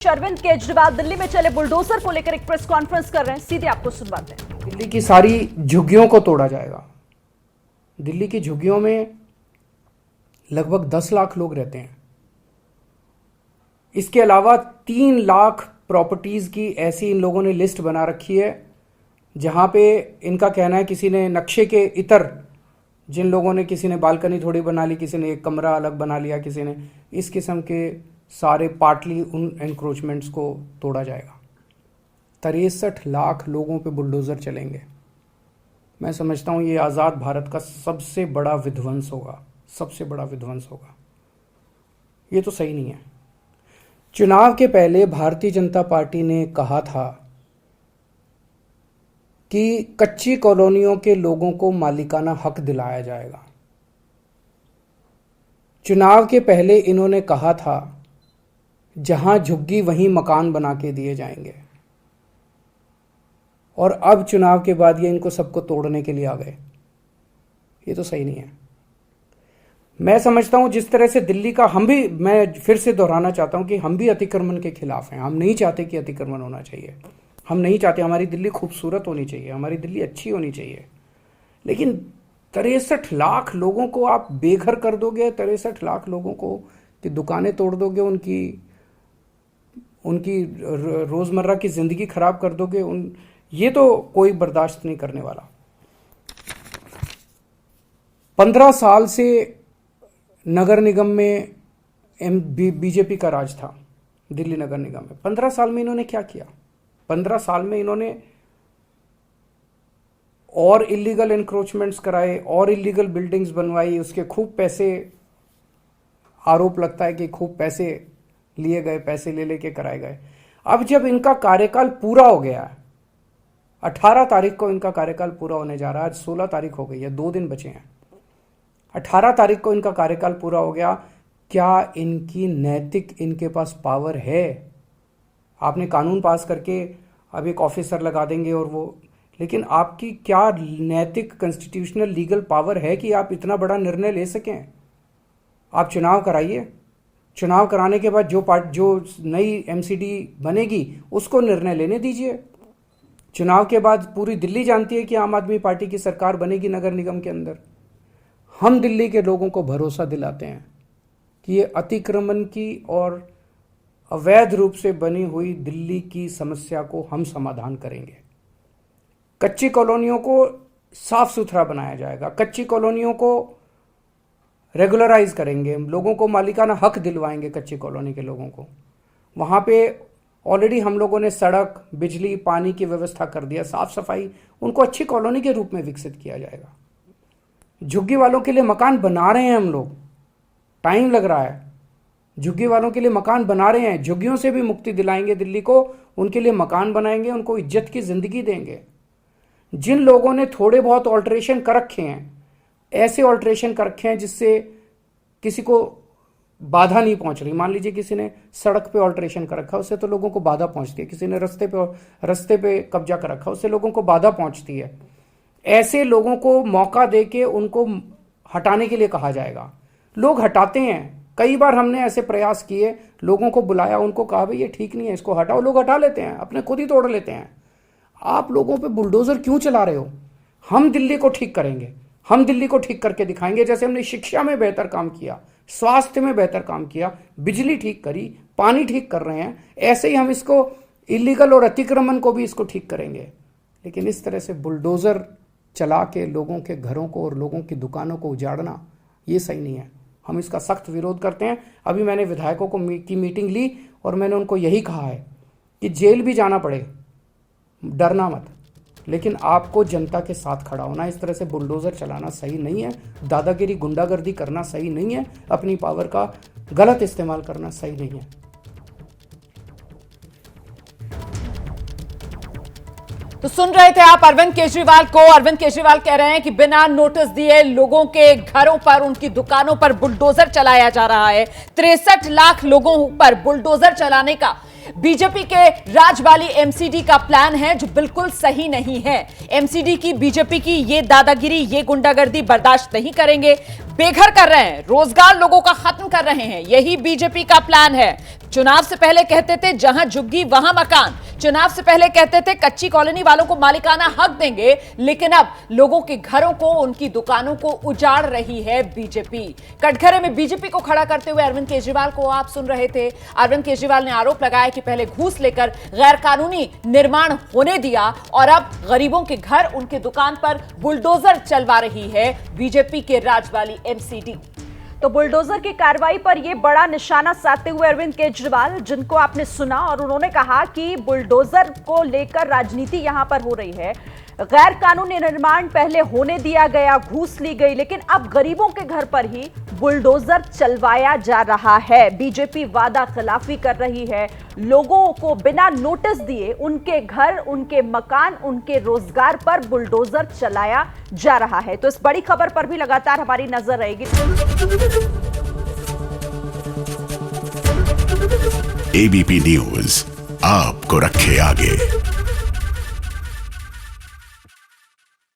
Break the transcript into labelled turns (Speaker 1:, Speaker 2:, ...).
Speaker 1: अरविंद केजरीवाल दिल्ली में चले बुलडोजर को लेकर एक प्रेस कॉन्फ्रेंस कर रहे हैं, सीधे आपको सुनवाते हैं।
Speaker 2: दिल्ली की सारी झुग्गियों को तोड़ा जाएगा। दिल्ली की झुग्गियों में लगभग 10 लाख लोग रहते हैं। इसके अलावा 3 लाख प्रॉपर्टीज की ऐसी इन लोगों ने लिस्ट बना रखी है जहां पे इनका कहना है किसी ने नक्शे के इतर, जिन लोगों ने, किसी ने बालकनी थोड़ी बना ली, किसी ने एक कमरा अलग बना लिया, किसी ने इस किस्म के सारे पार्टली उन एनक्रोचमेंट्स को तोड़ा जाएगा। 63 लाख लोगों पे बुलडोजर चलेंगे। मैं समझता हूं ये आज़ाद भारत का सबसे बड़ा विध्वंस होगा, सबसे बड़ा विध्वंस होगा। ये तो सही नहीं है। चुनाव के पहले भारतीय जनता पार्टी ने कहा था कि कच्ची कॉलोनियों के लोगों को मालिकाना हक दिलाया जाएगा। चुनाव के पहले इन्होंने कहा था जहां झुग्गी वहीं मकान बना के दिए जाएंगे, और अब चुनाव के बाद ये इनको सबको तोड़ने के लिए आ गए। ये तो सही नहीं है। मैं समझता हूं जिस तरह से दिल्ली का, मैं फिर से दोहराना चाहता हूं कि हम भी अतिक्रमण के खिलाफ हैं। हम नहीं चाहते कि अतिक्रमण होना चाहिए, हम नहीं चाहते। हमारी दिल्ली खूबसूरत होनी चाहिए, हमारी दिल्ली अच्छी होनी चाहिए। लेकिन 63 लाख लोगों को आप बेघर कर दोगे, 63 लाख लोगों को की दुकानें तोड़ दोगे, उनकी रोजमर्रा की जिंदगी खराब कर दोगे, ये तो कोई बर्दाश्त नहीं करने वाला। 15 साल से नगर निगम में बीजेपी का राज था, दिल्ली नगर निगम में। 15 साल में इन्होंने क्या किया? 15 साल में इन्होंने और इलीगल एनक्रोचमेंट्स कराए, और इलीगल बिल्डिंग्स बनवाई, उसके खूब पैसे, आरोप लगता है कि खूब पैसे लिए गए, पैसे ले लेके कराए गए। अब जब इनका कार्यकाल पूरा हो गया है, 18 तारीख को इनका कार्यकाल पूरा होने जा रहा है, आज 16 तारीख हो गई है, 2 दिन बचे हैं। 18 तारीख को इनका कार्यकाल पूरा हो गया। क्या इनकी नैतिक, इनके पास पावर है? आपने कानून पास करके अब एक ऑफिसर लगा देंगे और वो, लेकिन आपकी क्या नैतिक, कॉन्स्टिट्यूशनल, लीगल पावर है कि आप इतना बड़ा निर्णय ले सकें? आप चुनाव कराइए, चुनाव कराने के बाद जो नई एमसीडी बनेगी उसको निर्णय लेने दीजिए। चुनाव के बाद पूरी दिल्ली जानती है कि आम आदमी पार्टी की सरकार बनेगी नगर निगम के अंदर। हम दिल्ली के लोगों को भरोसा दिलाते हैं कि ये अतिक्रमण की और अवैध रूप से बनी हुई दिल्ली की समस्या को हम समाधान करेंगे। कच्ची कॉलोनियों को साफ सुथरा बनाया जाएगा, कच्ची कॉलोनियों को रेगुलराइज करेंगे, लोगों को मालिकाना हक दिलवाएंगे कच्ची कॉलोनी के लोगों को। वहां पे ऑलरेडी हम लोगों ने सड़क, बिजली, पानी की व्यवस्था कर दिया, साफ सफाई, उनको अच्छी कॉलोनी के रूप में विकसित किया जाएगा। झुग्गी वालों के लिए मकान बना रहे हैं हम लोग, टाइम लग रहा है। झुग्गी वालों के लिए मकान बना रहे हैं, झुग्गियों से भी मुक्ति दिलाएंगे दिल्ली को, उनके लिए मकान बनाएंगे, उनको इज्जत की जिंदगी देंगे। जिन लोगों ने थोड़े बहुत ऑल्ट्रेशन कर रखे हैं, ऐसे ऑल्ट्रेशन कर रखे हैं जिससे किसी को बाधा नहीं पहुंच रही। मान लीजिए किसी ने सड़क पे ऑल्ट्रेशन कर रखा, उससे तो लोगों को बाधा पहुंचती है। किसी ने रस्ते पे कब्जा कर रखा, उससे लोगों को बाधा पहुंचती है। ऐसे लोगों को मौका देके उनको हटाने के लिए कहा जाएगा। लोग हटाते हैं, कई बार हमने ऐसे प्रयास किए, लोगों को बुलाया, उनको कहा भाई ये ठीक नहीं है, इसको हटाओ। लोग हटा लेते हैं, अपने खुद ही तोड़ लेते हैं। आप लोगों पे बुलडोजर क्यों चला रहे हो? हम दिल्ली को ठीक करेंगे, हम दिल्ली को ठीक करके दिखाएंगे। जैसे हमने शिक्षा में बेहतर काम किया, स्वास्थ्य में बेहतर काम किया, बिजली ठीक करी, पानी ठीक कर रहे हैं, ऐसे ही हम इसको इलीगल और अतिक्रमण को भी इसको ठीक करेंगे। लेकिन इस तरह से बुलडोजर चला के लोगों के घरों को और लोगों की दुकानों को उजाड़ना, ये सही नहीं है। हम इसका सख्त विरोध करते हैं। अभी मैंने विधायकों की मीटिंग ली और मैंने उनको यही कहा है कि जेल भी जाना पड़े, डरना मत, लेकिन आपको जनता के साथ खड़ा होना। इस तरह से बुलडोजर चलाना सही नहीं है, दादागिरी, गुंडागर्दी करना सही नहीं है, अपनी पावर का गलत इस्तेमाल करना सही नहीं है।
Speaker 1: तो सुन रहे थे आप अरविंद केजरीवाल को। अरविंद केजरीवाल कह रहे हैं कि बिना नोटिस दिए लोगों के घरों पर, उनकी दुकानों पर बुलडोजर चलाया जा रहा है। 63 लाख लोगों पर बुलडोजर चलाने का बीजेपी के राज वाली एमसीडी का प्लान है, जो बिल्कुल सही नहीं है। एमसीडी की, बीजेपी की ये दादागिरी, ये गुंडागर्दी बर्दाश्त नहीं करेंगे। बेघर कर रहे हैं, रोजगार लोगों का खत्म कर रहे हैं। यही बीजेपी का प्लान है। चुनाव से पहले कहते थे जहां झुग्गी वहां मकान, चुनाव से पहले कहते थे कच्ची कॉलोनी वालों को मालिकाना हक देंगे, लेकिन अब लोगों के घरों को, उनकी दुकानों को उजाड़ रही है बीजेपी। कटघरे में बीजेपी को खड़ा करते हुए अरविंद केजरीवाल को आप सुन रहे थे। अरविंद केजरीवाल ने आरोप लगाया कि पहले घूस लेकर गैर कानूनी निर्माण होने दिया और अब गरीबों के घर, उनके दुकान पर बुलडोजर चलवा रही है बीजेपी के राज वाली एमसीडी।
Speaker 3: तो बुलडोजर की कार्रवाई पर यह बड़ा निशाना साधते हुए अरविंद केजरीवाल, जिनको आपने सुना, और उन्होंने कहा कि बुलडोजर को लेकर राजनीति यहां पर हो रही है। गैर कानूनी निर्माण पहले होने दिया गया, घूस ली गई, लेकिन अब गरीबों के घर पर ही बुलडोजर चलवाया जा रहा है। बीजेपी वादा खिलाफी कर रही है, लोगों को बिना नोटिस दिए उनके घर, उनके मकान, उनके रोजगार पर बुलडोजर चलाया जा रहा है। तो इस बड़ी खबर पर भी लगातार हमारी नजर रहेगी।
Speaker 4: एबीपी न्यूज आपको रखे आगे।